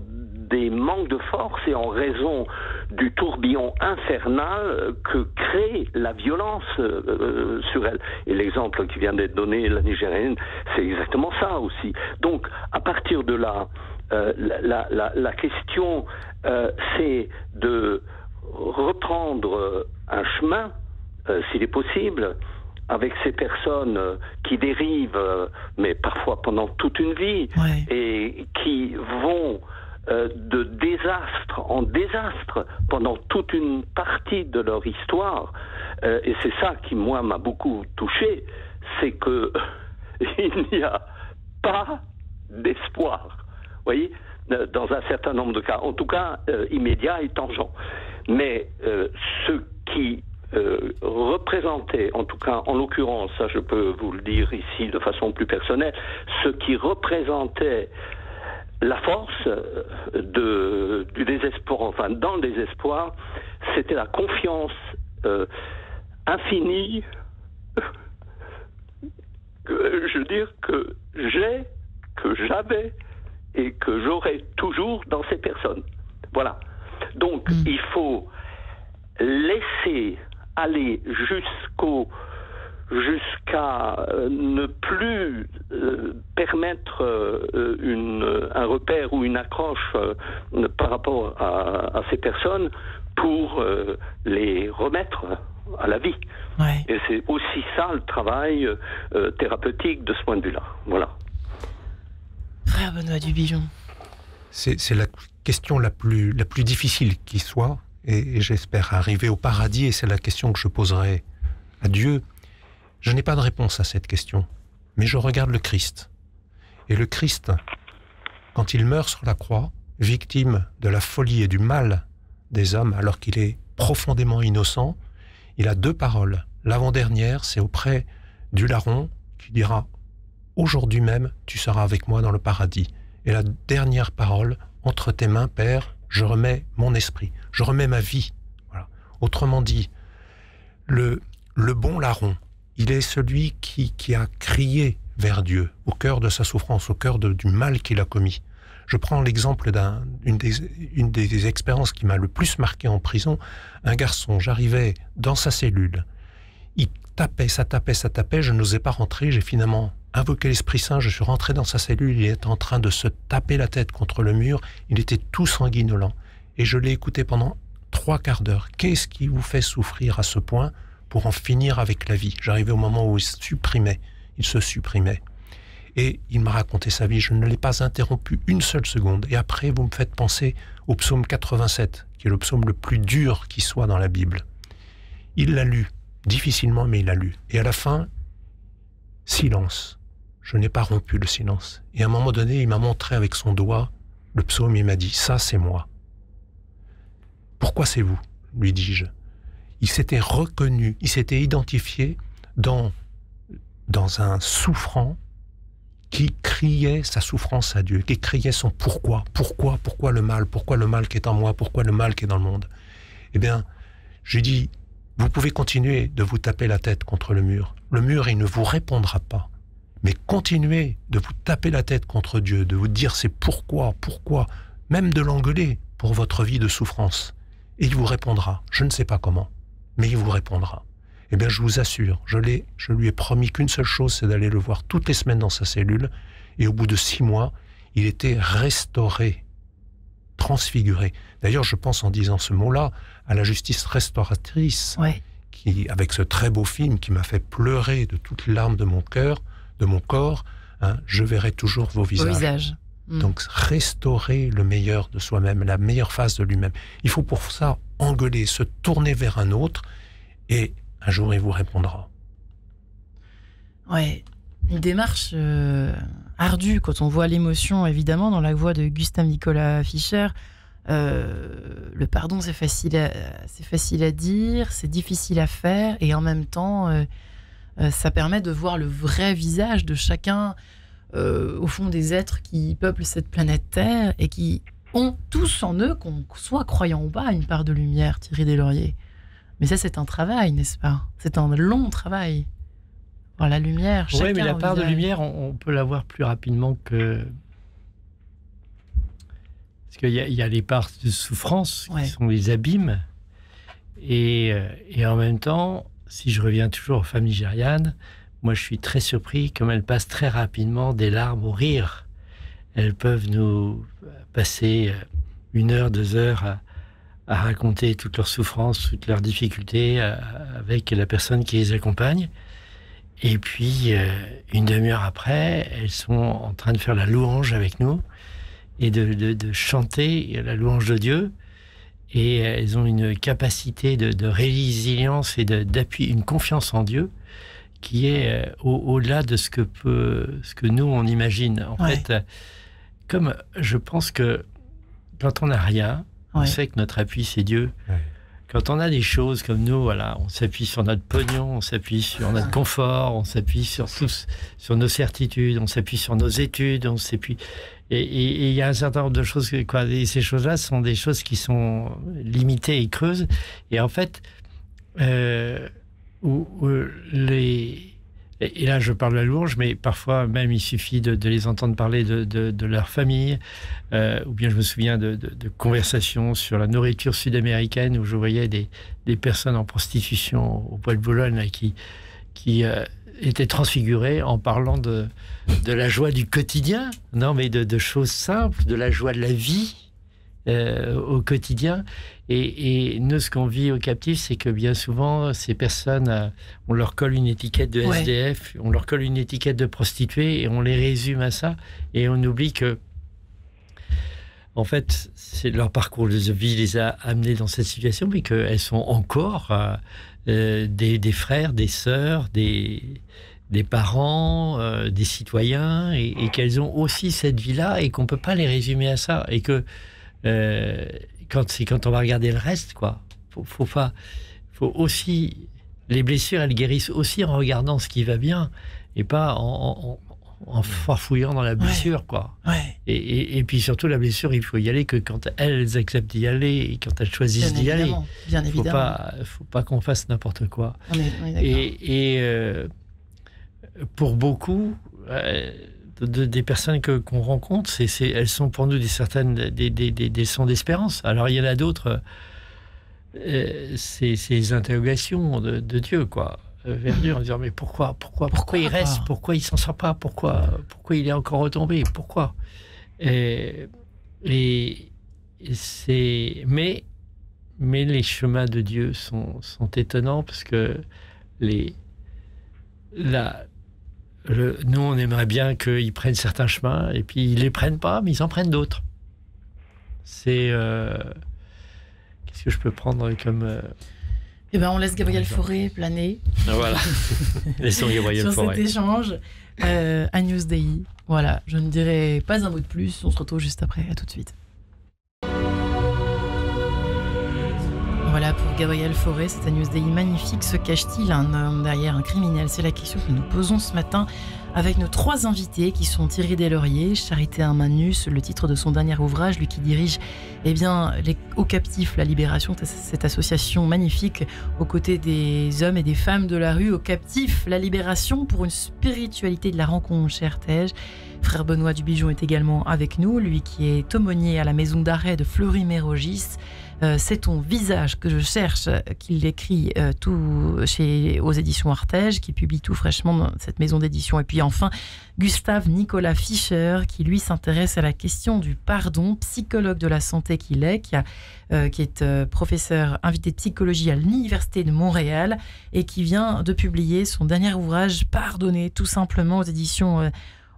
[SPEAKER 4] des manques de force et en raison du tourbillon infernal que crée la violence sur elle. Et l'exemple qui vient d'être donné, la Nigérienne, c'est exactement ça aussi. Donc, à partir de là, la question, c'est de reprendre un chemin, s'il est possible, avec ces personnes qui dérivent, mais parfois pendant toute une vie, et qui vont de désastre en désastre pendant toute une partie de leur histoire. Et c'est ça qui, moi, m'a beaucoup touché, c'est que il n'y a pas d'espoir. Vous voyez, dans un certain nombre de cas, en tout cas immédiat et tangent. Mais ce qui représentait, en tout cas en l'occurrence, ça je peux vous le dire ici de façon plus personnelle, ce qui représentait la force du désespoir, enfin dans le désespoir, c'était la confiance infinie que j'avais et que j'aurai toujours dans ces personnes. Voilà. Donc il faut laisser aller jusqu'à ne plus permettre un repère ou une accroche par rapport à ces personnes pour les remettre à la vie. Et c'est aussi ça le travail thérapeutique de ce point de vue-là. Voilà.
[SPEAKER 1] Frère Benoît Dubigeon.
[SPEAKER 2] C'est la question la plus difficile qui soit, et j'espère arriver au paradis, et c'est la question que je poserai à Dieu. Je n'ai pas de réponse à cette question, mais je regarde le Christ. Et le Christ, quand il meurt sur la croix, victime de la folie et du mal des hommes, alors qu'il est profondément innocent, il a 2 paroles. L'avant-dernière, c'est auprès du larron qui dira « Aujourd'hui même, tu seras avec moi dans le paradis ». Et la dernière parole, « Entre tes mains, Père, je remets mon esprit, je remets ma vie ». Voilà. Autrement dit, le bon larron, il est celui qui a crié vers Dieu, au cœur de sa souffrance, au cœur du mal qu'il a commis. Je prends l'exemple d'une des expériences qui m'a le plus marqué en prison. Un garçon, j'arrivais dans sa cellule, il tapait, ça tapait, je n'osais pas rentrer, j'ai finalement invoqué l'Esprit Saint, je suis rentré dans sa cellule, il était en train de se taper la tête contre le mur, il était tout sanguinolent, et je l'ai écouté pendant 3/4 d'heure. Qu'est-ce qui vous fait souffrir à ce point pour en finir avec la vie? J'arrivais au moment où il se supprimait. Et il m'a raconté sa vie, je ne l'ai pas interrompu une seule seconde. Et après, vous me faites penser au psaume 87, qui est le psaume le plus dur qui soit dans la Bible. Il l'a lu, difficilement, mais il l'a lu. Et à la fin, silence. Je n'ai pas rompu le silence. Et à un moment donné, il m'a montré avec son doigt le psaume, il m'a dit « Ça, c'est moi ». « Pourquoi c'est vous ?» lui dis-je. Il s'était reconnu, il s'était identifié dans un souffrant qui criait sa souffrance à Dieu, qui criait son pourquoi le mal qui est en moi, pourquoi le mal qui est dans le monde. Eh bien, je lui dis, vous pouvez continuer de vous taper la tête contre le mur, il ne vous répondra pas, mais continuez de vous taper la tête contre Dieu, de vous dire c'est pourquoi, même de l'engueuler pour votre vie de souffrance, et il vous répondra, je ne sais pas comment, mais il vous répondra. Eh bien, je vous assure, je lui ai promis qu'une seule chose, c'est d'aller le voir toutes les semaines dans sa cellule. Et au bout de 6 mois, il était restauré, transfiguré. D'ailleurs, je pense en disant ce mot-là à la justice restauratrice, qui, avec ce très beau film qui m'a fait pleurer de toutes les larmes de mon cœur, de mon corps, hein, je verrai toujours vos visages. Donc, restaurer le meilleur de soi-même, la meilleure face de lui-même. Il faut pour ça engueuler, se tourner vers un autre et un jour, il vous répondra.
[SPEAKER 1] Ouais, une démarche ardue quand on voit l'émotion, évidemment, dans la voix de Gustav Nicolas Fischer. Le pardon, c'est facile à dire, c'est difficile à faire, et en même temps, ça permet de voir le vrai visage de chacun, au fond, des êtres qui peuplent cette planète Terre et qui ont tous en eux, qu'on soit croyant ou pas, une part de lumière, Thierry Deslauriers. Mais ça, c'est un travail, n'est-ce pas? C'est un long travail. Voir la lumière, chacun.
[SPEAKER 3] Oui, mais la part de lumière, on peut la voir plus rapidement que... Parce qu'il y a les parts de souffrance, qui sont les abîmes. Et en même temps, si je reviens toujours aux femmes nigérianes, moi, je suis très surpris comme elles passent très rapidement des larmes au rire. Elles peuvent nous passer 1 heure, 2 heures à raconter toutes leurs souffrances, toutes leurs difficultés avec la personne qui les accompagne. Et puis, 1 demi-heure après, elles sont en train de faire la louange avec nous et de chanter la louange de Dieu. Et elles ont une capacité de résilience et d'appui, une confiance en Dieu qui est au-delà de ce que nous, on imagine. En fait, comme je pense que quand on n'a rien, on sait que notre appui, c'est Dieu. Ouais. Quand on a des choses comme nous, voilà, on s'appuie sur notre pognon, on s'appuie sur notre confort, on s'appuie sur nos certitudes, on s'appuie sur nos études, on s'appuie... Et il y a un certain nombre de choses, et ces choses-là sont des choses qui sont limitées et creuses. Et en fait, et là, je parle de la louange, mais parfois même, il suffit de les entendre parler de leur famille. Ou bien je me souviens de conversations sur la nourriture sud-américaine où je voyais des personnes en prostitution au Bois de Boulogne là, qui étaient transfigurées en parlant de la joie du quotidien. Non, mais de choses simples, de la joie de la vie au quotidien. Et nous, ce qu'on vit au captif, c'est que bien souvent, ces personnes, on leur colle une étiquette de SDF, on leur colle une étiquette de prostituée et on les résume à ça. Et on oublie que en fait, c'est leur parcours de vie les a amenés dans cette situation, mais qu'elles sont encore des frères, des sœurs, des parents, des citoyens, et qu'elles ont aussi cette vie-là, et qu'on ne peut pas les résumer à ça. Et que quand on va regarder le reste, quoi, faut aussi... Les blessures, elles guérissent aussi en regardant ce qui va bien, et pas en farfouillant dans la blessure, quoi.
[SPEAKER 1] Ouais.
[SPEAKER 3] Et puis surtout, la blessure, il faut y aller que quand elles acceptent d'y aller, et quand elles choisissent d'y aller.
[SPEAKER 1] Bien évidemment.
[SPEAKER 3] Faut pas qu'on fasse n'importe quoi.
[SPEAKER 1] On est
[SPEAKER 3] et pour beaucoup des personnes qu'on rencontre, elles sont pour nous des sons d'espérance. Alors il y en a d'autres, c'est les interrogations de Dieu, quoi, vers Dieu, en disant mais pourquoi il reste, pourquoi il s'en sort pas, pourquoi il est encore retombé, pourquoi. Mais les chemins de Dieu sont étonnants, parce que nous, on aimerait bien qu'ils prennent certains chemins, et puis ils les prennent pas, mais ils en prennent d'autres. Qu'est-ce que je peux prendre comme...
[SPEAKER 1] Eh ben, on laisse Gabriel Fauré planer.
[SPEAKER 3] Voilà. Laissons Gabriel Fauré.
[SPEAKER 1] Sur cet échange, Agnus Dei. Voilà, je ne dirai pas un mot de plus. On se retrouve juste après. À tout de suite. Voilà, pour Gabriel Fauré, cet Agnus Dei magnifique. Se cache-t-il un homme derrière un criminel? C'est la question que nous posons ce matin avec nos 3 invités qui sont Thierry Deslauriers, Charité à main nue, le titre de son dernier ouvrage, lui qui dirige Aux Captifs, la Libération, cette association magnifique aux côtés des hommes et des femmes de la rue. Aux Captifs, la Libération, pour une spiritualité de la rencontre chez RTL. Frère Benoît Dubigeon est également avec nous, lui qui est aumônier à la maison d'arrêt de Fleury-Mérogis. C'est ton visage que je cherche, qu'il écrit aux éditions Artege, qui publie tout fraîchement dans cette maison d'édition. Et puis enfin, Gustave Nicolas Fischer, qui lui s'intéresse à la question du pardon, psychologue de la santé qu'il est, qui est professeur invité de psychologie à l'Université de Montréal, et qui vient de publier son dernier ouvrage, Pardonner, tout simplement, aux éditions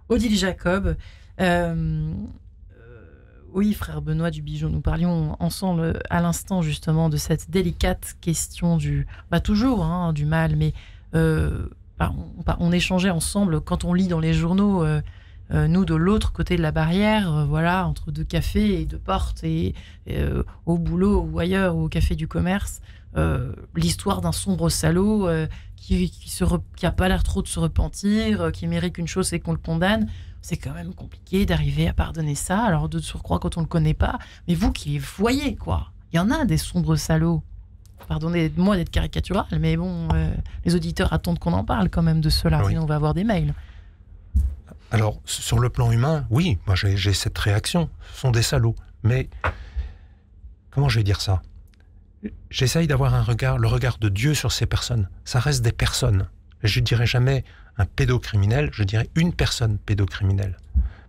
[SPEAKER 1] Odile Jacob. Oui, frère Benoît Dubigeon, nous parlions ensemble à l'instant justement de cette délicate question du mal, mais on échangeait ensemble quand on lit dans les journaux, nous de l'autre côté de la barrière, entre 2 cafés et 2 portes, et au boulot ou ailleurs, ou au café du commerce, l'histoire d'un sombre salaud qui a pas l'air trop de se repentir, qui mérite qu'une chose, c'est qu'on le condamne. C'est quand même compliqué d'arriver à pardonner ça, alors de surcroît quand on ne le connaît pas. Mais vous qui les voyez, quoi. Il y en a des sombres salauds. Pardonnez-moi d'être caricatural, mais bon, les auditeurs attendent qu'on en parle quand même de cela, oui. Sinon on va avoir des mails.
[SPEAKER 2] Alors, sur le plan humain, oui, moi j'ai cette réaction. Ce sont des salauds. Mais, comment je vais dire ça? J'essaye d'avoir le regard de Dieu sur ces personnes. Ça reste des personnes. Je ne dirais jamais un pédocriminel, je dirais une personne pédocriminelle.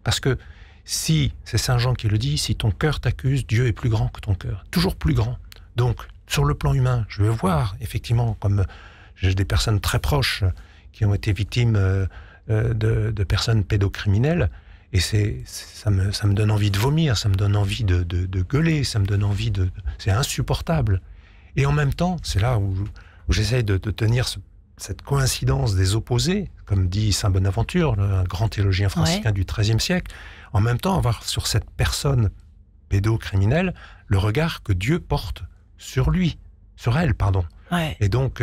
[SPEAKER 2] Parce que si, c'est Saint Jean qui le dit, si ton cœur t'accuse, Dieu est plus grand que ton cœur. Toujours plus grand. Donc, sur le plan humain, je vais voir, effectivement, comme j'ai des personnes très proches qui ont été victimes de personnes pédocriminelles, et ça me donne envie de vomir, ça me donne envie de gueuler, ça me donne envie de... C'est insupportable. Et en même temps, c'est là où j'essaye de tenir cette coïncidence des opposés, comme dit saint Bonaventure, un grand théologien franciscain du XIIIe siècle, en même temps avoir sur cette personne pédocriminelle le regard que Dieu porte sur elle. Ouais. Et donc,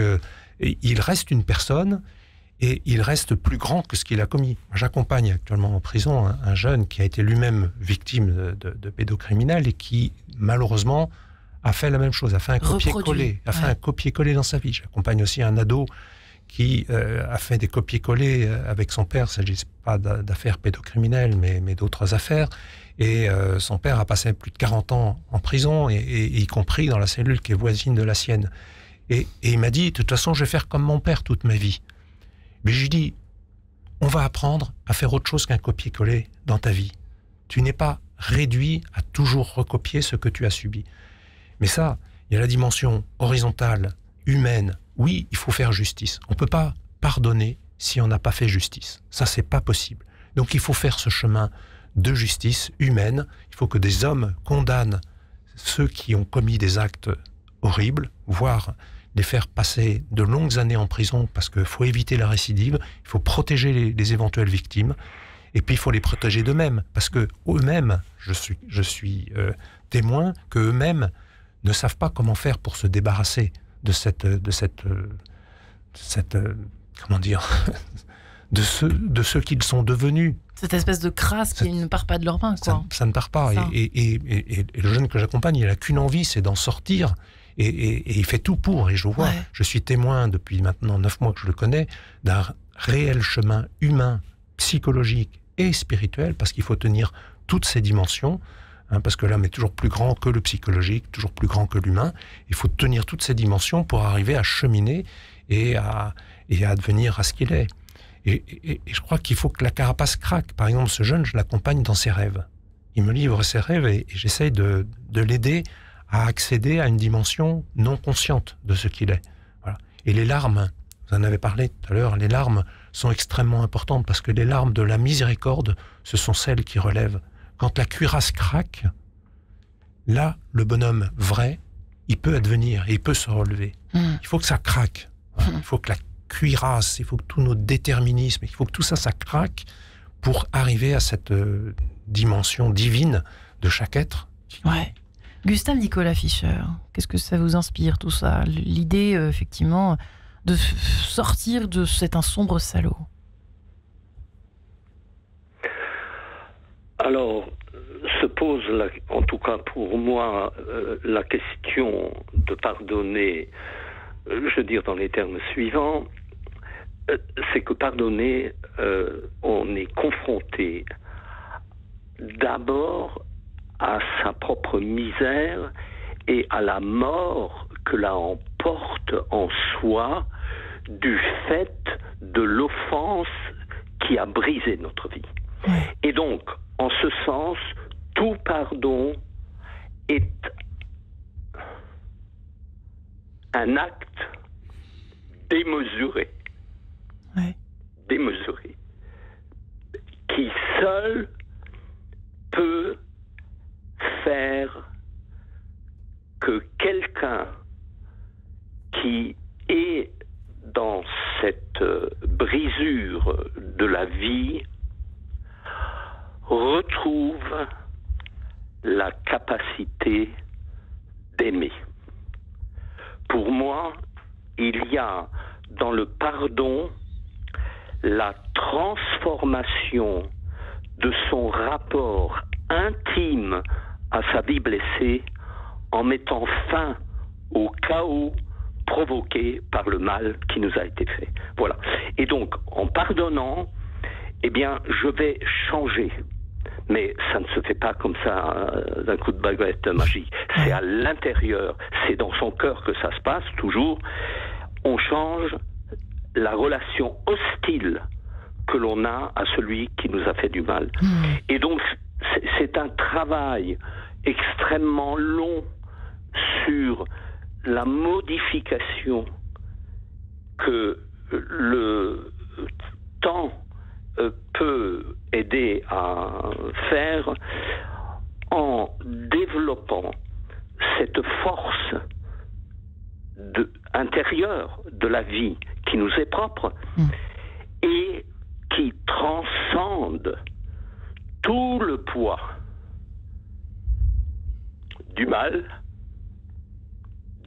[SPEAKER 2] il reste une personne, et il reste plus grand que ce qu'il a commis. J'accompagne actuellement en prison un jeune qui a été lui-même victime de pédocriminels, et qui, malheureusement, a fait la même chose, a fait un copier-coller dans sa vie. J'accompagne aussi un ado qui a fait des copier-coller avec son père. Il ne s'agit pas d'affaires pédocriminelles, mais d'autres affaires. Et son père a passé plus de 40 ans en prison, et y compris dans la cellule qui est voisine de la sienne. Et il m'a dit, de toute façon, je vais faire comme mon père toute ma vie. Mais je lui dis, on va apprendre à faire autre chose qu'un copier-coller dans ta vie. Tu n'es pas réduit à toujours recopier ce que tu as subi. Mais ça, il y a la dimension horizontale, humaine. Oui, il faut faire justice. On ne peut pas pardonner si on n'a pas fait justice. Ça, c'est pas possible. Donc il faut faire ce chemin de justice humaine. Il faut que des hommes condamnent ceux qui ont commis des actes horribles, voire les faire passer de longues années en prison, parce qu'il faut éviter la récidive, il faut protéger les éventuelles victimes, et puis il faut les protéger d'eux-mêmes, parce que eux-mêmes, je suis témoin, que eux-mêmes ne savent pas comment faire pour se débarrasser de cette comment dire, de ceux qu'ils sont devenus.
[SPEAKER 1] Cette espèce de crasse qui ne part pas de leurs mains, quoi.
[SPEAKER 2] Ça ne part pas. Et le jeune que j'accompagne, il n'a qu'une envie, c'est d'en sortir. Et il fait tout pour. Et je vois, je suis témoin depuis maintenant 9 mois que je le connais, d'un réel chemin humain, psychologique et spirituel, parce qu'il faut tenir toutes ces dimensions, parce que l'homme est toujours plus grand que le psychologique, toujours plus grand que l'humain. Il faut tenir toutes ces dimensions pour arriver à cheminer et à devenir à ce qu'il est. Et je crois qu'il faut que la carapace craque. Par exemple, ce jeune, je l'accompagne dans ses rêves. Il me livre ses rêves et j'essaye de l'aider à accéder à une dimension non consciente de ce qu'il est. Voilà. Et les larmes, vous en avez parlé tout à l'heure, les larmes sont extrêmement importantes parce que les larmes de la miséricorde, ce sont celles qui relèvent. Quand la cuirasse craque, là, le bonhomme vrai, il peut advenir et il peut se relever. Il faut que ça craque. Voilà. Il faut que la cuirasse, il faut que tous nos déterminismes, il faut que tout ça, ça craque pour arriver à cette dimension divine de chaque être.
[SPEAKER 1] Ouais. Gustave Nicolas Fischer, qu'est-ce que ça vous inspire tout ça? L'idée, effectivement, de sortir de cet un sombre salaud.
[SPEAKER 4] Alors, se pose, en tout cas pour moi, la question de pardonner, je veux dire dans les termes suivants, c'est que pardonner, on est confronté d'abord à sa propre misère et à la mort que l'on emporte en soi du fait de l'offense qui a brisé notre vie. Et donc, en ce sens, tout pardon est un acte démesuré. Démesuré. Qui seul peut faire que quelqu'un qui est dans cette brisure de la vie retrouve la capacité d'aimer. Pour moi, il y a dans le pardon la transformation de son rapport intime à sa vie blessée en mettant fin au chaos provoqué par le mal qui nous a été fait. Voilà. Et donc, en pardonnant, eh bien, je vais changer. Mais ça ne se fait pas comme ça d'un coup de baguette magique. C'est à l'intérieur, c'est dans son cœur que ça se passe, toujours. On change la relation hostile que l'on a à celui qui nous a fait du mal. Et donc, c'est un travail extrêmement long sur la modification que le temps peut aider à faire en développant cette force intérieure de la vie qui nous est propre et qui transcende tout le poids du mal,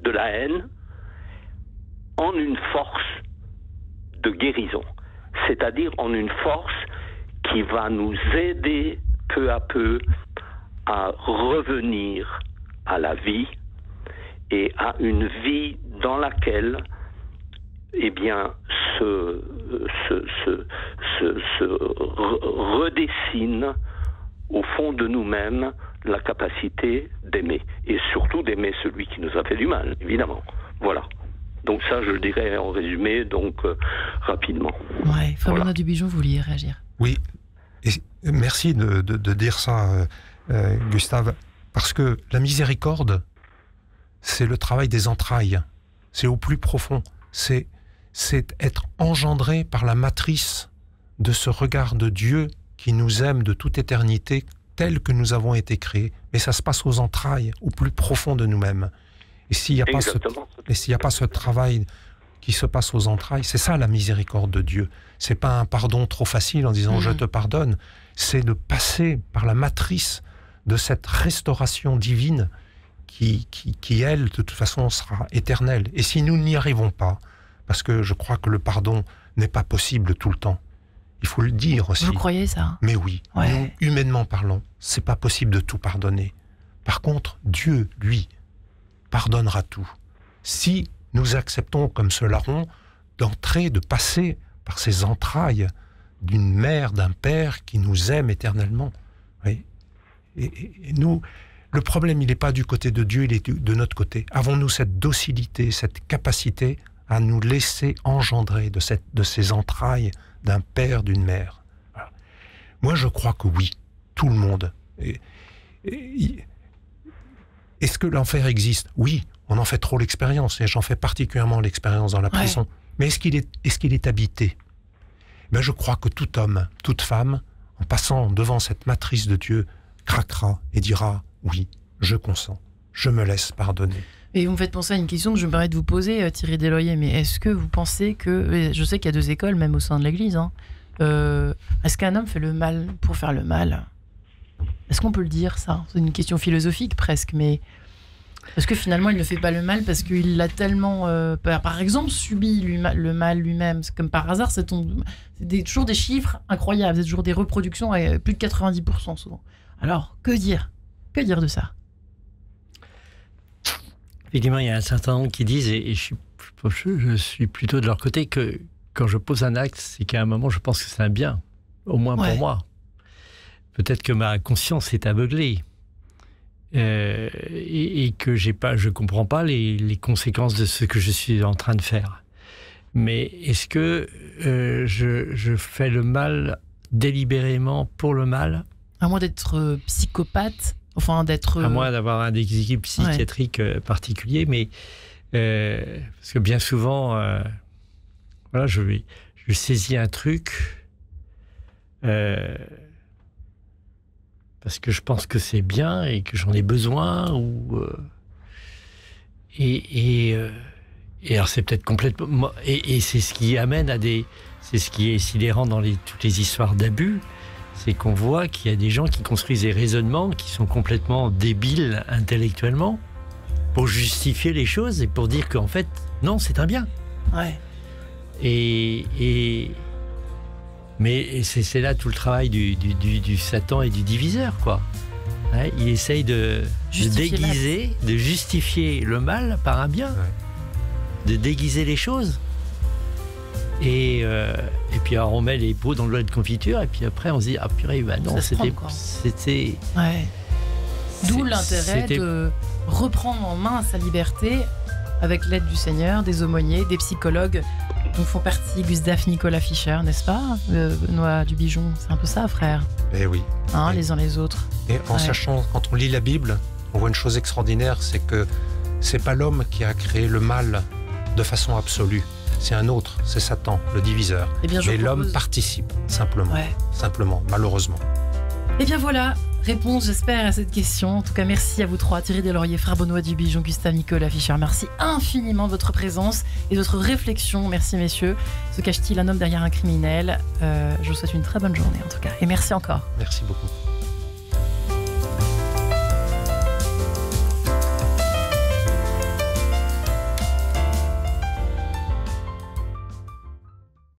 [SPEAKER 4] de la haine, en une force de guérison. C'est-à-dire en une force qui va nous aider peu à peu à revenir à la vie et à une vie dans laquelle, eh bien, se redessine au fond de nous-mêmes la capacité d'aimer. Et surtout d'aimer celui qui nous a fait du mal, évidemment. Voilà. Donc ça, je le dirais en résumé, donc rapidement.
[SPEAKER 1] Ouais, Fabien voilà. Dubujon, vous vouliez réagir?
[SPEAKER 2] Oui, et merci de dire ça, Gustave, parce que la miséricorde, c'est le travail des entrailles, c'est au plus profond, c'est être engendré par la matrice de ce regard de Dieu qui nous aime de toute éternité, tel que nous avons été créés. Mais ça se passe aux entrailles, au plus profond de nous-mêmes. Et s'il n'y a pas ce travail qui se passe aux entrailles, c'est ça la miséricorde de Dieu. C'est pas un pardon trop facile en disant je te pardonne. C'est de passer par la matrice de cette restauration divine qui, elle, de toute façon, sera éternelle. Et si nous n'y arrivons pas, parce que je crois que le pardon n'est pas possible tout le temps, il faut le dire aussi.
[SPEAKER 1] Vous croyez ça?
[SPEAKER 2] Mais oui, nous, humainement parlant, c'est pas possible de tout pardonner. Par contre, Dieu, lui, pardonnera tout. Si nous acceptons, comme ce larron, d'entrer, de passer par ces entrailles d'une mère, d'un père qui nous aime éternellement. Oui. Et nous, le problème, il n'est pas du côté de Dieu, il est de notre côté. Avons-nous cette docilité, cette capacité à nous laisser engendrer de ces entrailles d'un père, d'une mère? Voilà. Moi, je crois que oui, tout le monde. Est-ce que l'enfer existe? Oui, on en fait trop l'expérience, et j'en fais particulièrement l'expérience dans la prison. Mais est-ce qu'il est habité? Ben, je crois que tout homme, toute femme, en passant devant cette matrice de Dieu, craquera et dira « Oui, je consens, je me laisse pardonner ».
[SPEAKER 1] Et vous me faites penser à une question que je me permets de vous poser, Thierry Desloyer, mais est-ce que vous pensez que... Je sais qu'il y a deux écoles, même au sein de l'Église. Est-ce qu'un homme fait le mal pour faire le mal? Est-ce qu'on peut le dire, ça? C'est une question philosophique, presque, mais... Est-ce que finalement, il ne fait pas le mal parce qu'il l'a tellement, par exemple, subi le mal lui-même? C'est comme par hasard, c'est toujours des chiffres incroyables, c'est toujours des reproductions à plus de 90% souvent. Alors, que dire? Que dire de ça?
[SPEAKER 3] Effectivement, il y a un certain nombre qui disent, et je suis plutôt de leur côté, que quand je pose un acte, c'est qu'à un moment, je pense que c'est un bien, au moins pour moi. Peut-être que ma conscience est aveuglée. Et que je comprends pas les conséquences de ce que je suis en train de faire. Mais est-ce que je fais le mal délibérément pour le mal?
[SPEAKER 1] À moins d'être psychopathe, enfin d'être...
[SPEAKER 3] À moins d'avoir un déséquilibre psychiatrique particulier, mais parce que bien souvent, voilà, je saisis un truc... parce que je pense que c'est bien et que j'en ai besoin, et alors c'est peut-être complètement... Et c'est ce qui amène à des... C'est ce qui est sidérant dans toutes les histoires d'abus, c'est qu'on voit qu'il y a des gens qui construisent des raisonnements qui sont complètement débiles intellectuellement pour justifier les choses et pour dire qu'en fait, non, c'est un bien. Mais c'est là tout le travail du Satan et du diviseur, quoi. Il essaye de déguiser, de justifier le mal par un bien, de déguiser les choses. Et puis alors on met les pots dans le lot de confiture, et puis après on se dit, ah purée, bah non, c'était...
[SPEAKER 1] D'où l'intérêt de reprendre en main sa liberté avec l'aide du Seigneur, des aumôniers, des psychologues dont font partie Gustave Nicolas Fischer, n'est-ce pas, Benoît Dubigeon? C'est un peu ça, frère.
[SPEAKER 2] Eh oui.
[SPEAKER 1] Les uns les autres.
[SPEAKER 2] Et en sachant, quand on lit la Bible, on voit une chose extraordinaire, c'est que c'est pas l'homme qui a créé le mal de façon absolue. C'est un autre, c'est Satan, le diviseur. Mais l'homme participe, simplement. Simplement, malheureusement.
[SPEAKER 1] Eh bien voilà, réponse, j'espère, à cette question. En tout cas, merci à vous trois, Thierry Desloyer, frère Benoît Dubigeon, Gustave Nicolas Fischer. Merci infiniment de votre présence et de votre réflexion. Merci, messieurs. Se cache-t-il un homme derrière un criminel? Je vous souhaite une très bonne journée, en tout cas. Et merci encore.
[SPEAKER 2] Merci beaucoup.